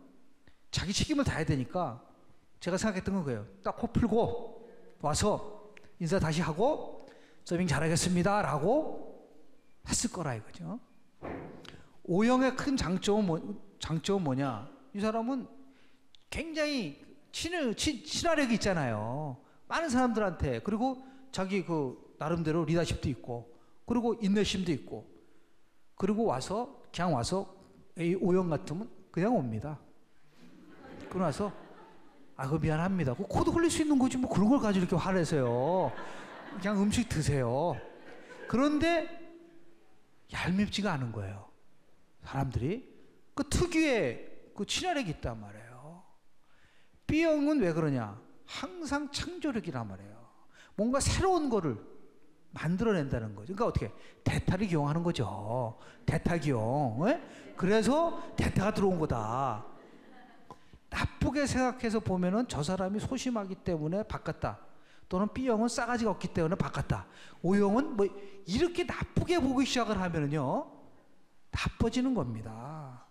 자기 책임을 다해야 되니까 제가 생각했던 건 그거예요. 딱 코 풀고 와서 인사 다시 하고 서빙 잘하겠습니다 라고 했을 거라 이거죠. O형의 큰 장점은 뭐냐? 이 사람은 굉장히 친화력이 있잖아요. 많은 사람들한테. 그리고 자기 나름대로 리더십도 있고, 그리고 인내심도 있고, 그리고 그냥 와서 O형 같으면 그냥 옵니다. 그러고 나서 그거 미안합니다. 코도 흘릴 수 있는 거지 뭐 그런 걸 가지고 이렇게 화내세요. 그냥 음식 드세요. 그런데 얄밉지가 않은 거예요. 사람들이 그 특유의 그 친화력이 있단 말이에요. B형은 왜 그러냐? 항상 창조력이란 말이에요. 뭔가 새로운 거를 만들어낸다는 거죠. 그러니까 어떻게 대타를 기용하는 거죠. 대타 기용. 예? 그래서 대타가 들어온 거다. 나쁘게 생각해서 보면은 저 사람이 소심하기 때문에 바꿨다. 또는 B형은 싸가지가 없기 때문에 바꿨다. O형은 뭐 이렇게 나쁘게 보기 시작을 하면은요, 나빠지는 겁니다.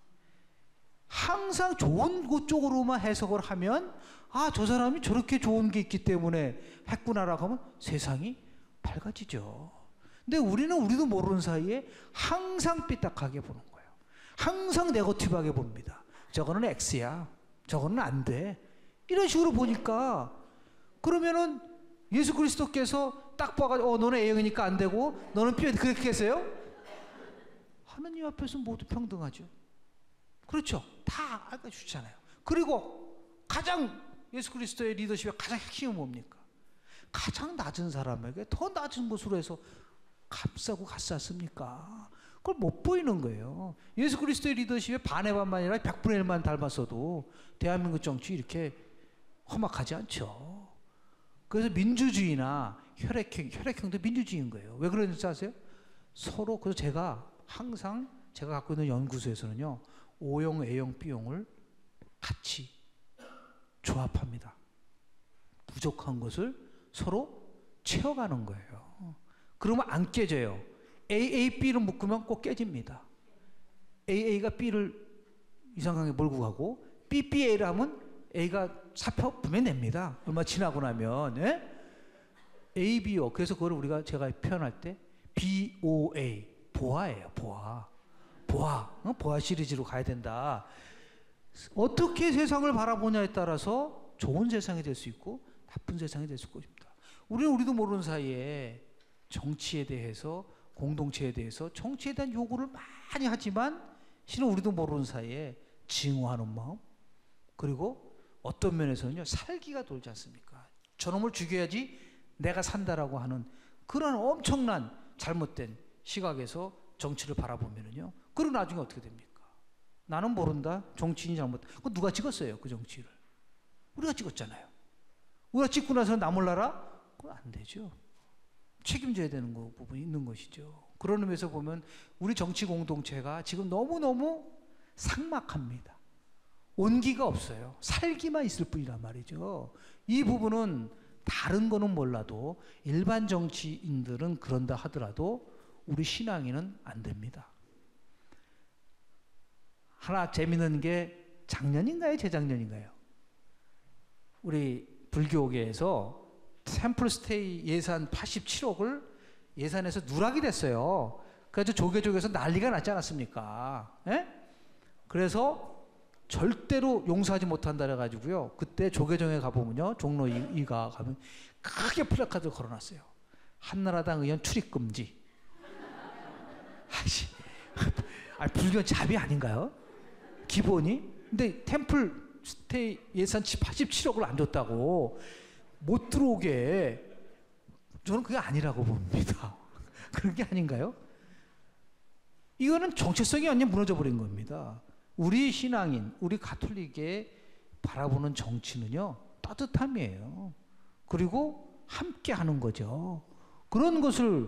항상 좋은 것 쪽으로만 해석을 하면, 아, 저 사람이 저렇게 좋은 게 있기 때문에 했구나라고 하면 세상이 밝아지죠. 근데 우리도 모르는 사이에 항상 삐딱하게 보는 거예요. 항상 네거티브하게 봅니다. 저거는 X야. 저거는 안 돼. 이런 식으로 보니까, 그러면은 예수 그리스도께서 딱 봐가지고 너는 A형이니까 안 되고 너는 B형, 그렇게 했어요? 하느님 앞에서 모두 평등하죠. 그렇죠. 다 알려주잖아요. 그리고 가장 예수 그리스도의 리더십의 가장 핵심은 뭡니까? 가장 낮은 사람에게 더 낮은 것으로 해서 감싸고 갔지 않습니까? 그걸 못 보이는 거예요. 예수 그리스도의 리더십의 반의 반만 아니라 100분의 1만 닮았어도 대한민국 정치 이렇게 험악하지 않죠. 그래서 민주주의나 혈액형도 민주주의인 거예요. 왜 그런지 아세요? 서로, 그래서 제가 항상 제가 갖고 있는 연구소에서는요, O형, A형, B형을 같이 조합합니다. 부족한 것을 서로 채워가는 거예요. 그러면 안 깨져요. AA, B를 묶으면 꼭 깨집니다. AA가 B를 이상하게 몰고 가고, BBA를 하면 A가 사표 분명히 냅니다. 얼마 지나고 나면. 예? ABO. 그래서 그걸 제가 표현할 때 BOA. 보아예요. 보아. 보아 시리즈로 가야 된다. 어떻게 세상을 바라보냐에 따라서 좋은 세상이 될 수 있고 나쁜 세상이 될 수 있습니다. 우리도 모르는 사이에 정치에 대해서, 공동체에 대해서 정치에 대한 요구를 많이 하지만 실은 우리도 모르는 사이에 증오하는 마음, 그리고 어떤 면에서는요, 살기가 돌지 않습니까? 저놈을 죽여야지 내가 산다라고 하는 그런 엄청난 잘못된 시각에서 정치를 바라보면은요, 그리고 나중에 어떻게 됩니까? 나는 모른다. 정치인이 잘못. 그거 누가 찍었어요? 그 정치를. 우리가 찍었잖아요. 우리가 찍고 나서 나 몰라라? 그건 안 되죠. 책임져야 되는 부분이 있는 것이죠. 그런 의미에서 보면 우리 정치 공동체가 지금 너무너무 삭막합니다. 온기가 없어요. 살기만 있을 뿐이란 말이죠. 이 부분은 다른 거는 몰라도 일반 정치인들은 그런다 하더라도 우리 신앙인은 안 됩니다. 하나 재밌는 게 작년인가요? 재작년인가요? 우리 불교계에서 템플스테이 예산 87억을 예산에서 누락이 됐어요. 그래서 조계족에서 난리가 났지 않았습니까? 예? 그래서 절대로 용서하지 못한다 그래가지고요. 그때 조계종에 가보면요, 종로 2가 가면 크게 플래카드 걸어놨어요. 한나라당 의원 출입 금지. 불교는 잡이 아닌가요? 기본이? 근데 템플 스테이 예산 87억을 안 줬다고 못 들어오게, 저는 그게 아니라고 봅니다. 그런 게 아닌가요? 이거는 정체성이 완전 무너져 버린 겁니다. 우리 신앙인, 우리 가톨릭에 바라보는 정치는요, 따뜻함이에요. 그리고 함께 하는 거죠. 그런 것을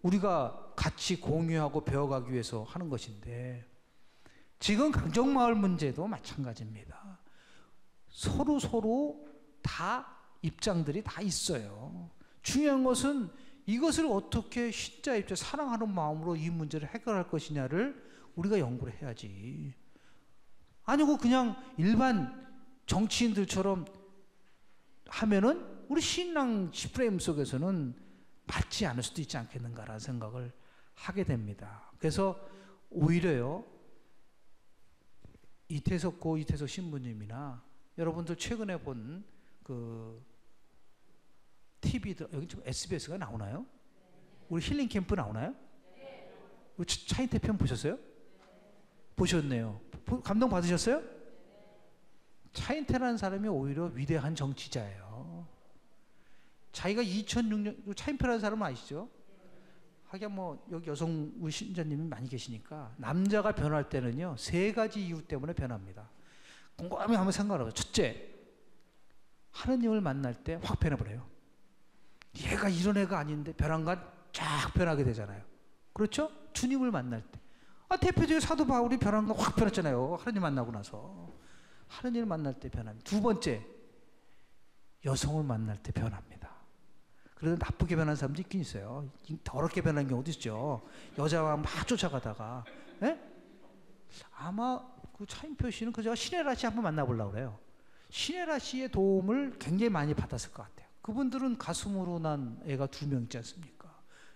우리가 같이 공유하고 배워가기 위해서 하는 것인데, 지금 강정마을 문제도 마찬가지입니다. 서로 다 입장들이 다 있어요. 중요한 것은 이것을 어떻게 신자 입장, 사랑하는 마음으로 이 문제를 해결할 것이냐를 우리가 연구를 해야지. 아니고 그냥 일반 정치인들처럼 하면은 우리 신앙 프레임 속에서는 맞지 않을 수도 있지 않겠는가라는 생각을 하게 됩니다. 그래서 오히려요, 이태석 신부님이나 여러분들 최근에 본 그 TV들, 여기 지금 SBS가 나오나요? 우리 힐링 캠프 나오나요? 우리 차인태 편 보셨어요? 보셨네요. 감동 받으셨어요? 차인태라는 사람이 오히려 위대한 정치자예요. 자기가 2006년, 차인표라는 사람 아시죠? 하긴 뭐 여기 여성 우리 신자님이 많이 계시니까 남자가 변할 때는요 3가지 이유 때문에 변합니다. 곰곰이 한번 생각해봐요. 첫째, 하느님을 만날 때 확 변해버려요. 얘가 이런 애가 아닌데 변한가 쫙 변하게 되잖아요. 그렇죠? 주님을 만날 때. 대표적인 사도 바울이 변한 거 확 변했잖아요. 하느님 만나고 나서. 하느님을 만날 때 변합니다. 2번째, 여성을 만날 때 변합니다. 그래도 나쁘게 변한 사람도 있긴 있어요. 더럽게 변한 경우도 있죠. 여자와 막 쫓아가다가. 예? 아마 그 차인표 씨는 그 제가 신혜라 씨 한번 만나보려고 그래요. 신혜라 씨의 도움을 굉장히 많이 받았을 것 같아요. 그분들은 가슴으로 난 애가 2명 있지 않습니까?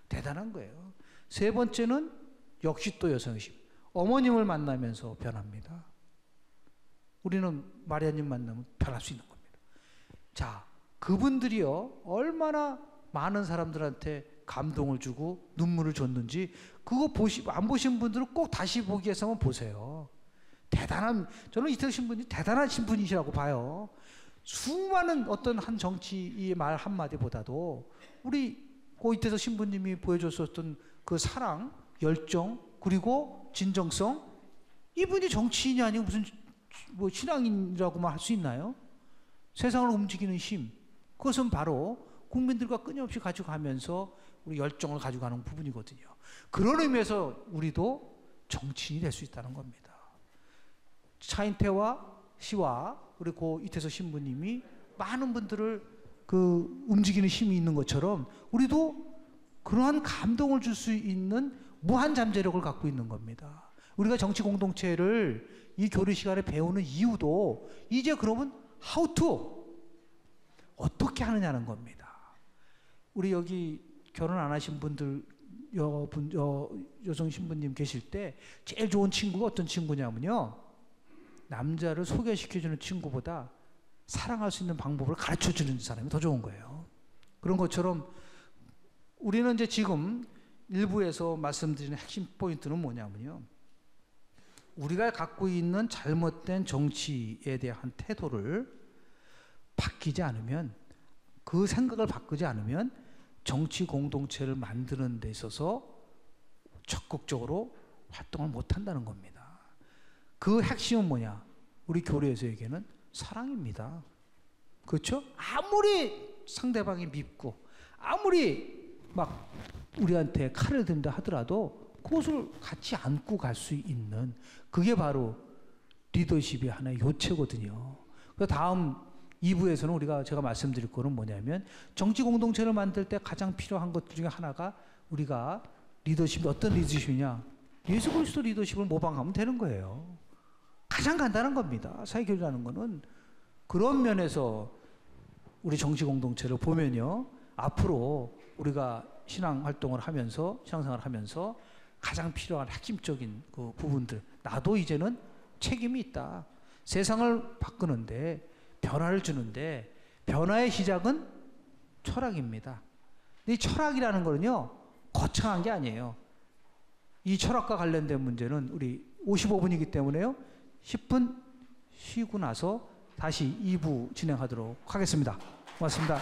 대단한 거예요. 3번째는 역시 또 여성이십. 어머님을 만나면서 변합니다. 우리는 마리아님 만나면 변할 수 있는 겁니다. 자, 그분들이요 얼마나 많은 사람들한테 감동을 주고 눈물을 줬는지 그거 안 보신 분들은 꼭 다시 보기 위해서 한번 보세요. 저는 이태석 신부님 대단하신 분이시라고 봐요. 수많은 어떤 한 정치의 말 한마디보다도 우리 이태석 신부님이 보여줬었던 그 사랑, 열정, 그리고 진정성, 이분이 정치인이 아니고 무슨 뭐 신앙인이라고만 할 수 있나요? 세상을 움직이는 힘, 그것은 바로 국민들과 끊임없이 가져가면서 우리 열정을 가져가는 부분이거든요. 그런 의미에서 우리도 정치인이 될 수 있다는 겁니다. 차인태와 씨와 그리고 이태석 신부님이 많은 분들을 그 움직이는 힘이 있는 것처럼 우리도 그러한 감동을 줄 수 있는 무한 잠재력을 갖고 있는 겁니다. 우리가 정치 공동체를 이 교류 시간에 배우는 이유도 이제 그러면 how to 어떻게 하느냐는 겁니다. 우리 여기 결혼 안 하신 분들 여성 신부님 계실 때 제일 좋은 친구가 어떤 친구냐면요, 남자를 소개시켜주는 친구보다 사랑할 수 있는 방법을 가르쳐주는 사람이 더 좋은 거예요. 그런 것처럼 우리는 이제 지금 일부에서 말씀드리는 핵심 포인트는 뭐냐면요, 우리가 갖고 있는 잘못된 정치에 대한 태도를 바뀌지 않으면, 그 생각을 바꾸지 않으면 정치 공동체를 만드는 데 있어서 적극적으로 활동을 못 한다는 겁니다. 그 핵심은 뭐냐? 우리 교회에서에게는 사랑입니다. 그렇죠? 아무리 상대방이 밉고 아무리 막 우리한테 칼을 든다 하더라도 그것을 같이 안고 갈 수 있는, 그게 바로 리더십의 하나의 요체거든요. 그 다음 2부에서는 제가 말씀드릴 거는 뭐냐면, 정치 공동체를 만들 때 가장 필요한 것 중에 하나가 우리가 리더십이 어떤 리더십이냐? 예수 그리스도 리더십을 모방하면 되는 거예요. 가장 간단한 겁니다. 사회교류라는 거는. 그런 면에서 우리 정치 공동체를 보면요, 앞으로 우리가 신앙 활동을 하면서, 신앙생활을 하면서 가장 필요한 핵심적인 그 부분들, 나도 이제는 책임이 있다. 세상을 바꾸는데, 변화를 주는데, 변화의 시작은 철학입니다. 이 철학이라는 거는요, 거창한 게 아니에요. 이 철학과 관련된 문제는 우리 55분이기 때문에요, 10분 쉬고 나서 다시 2부 진행하도록 하겠습니다. 고맙습니다.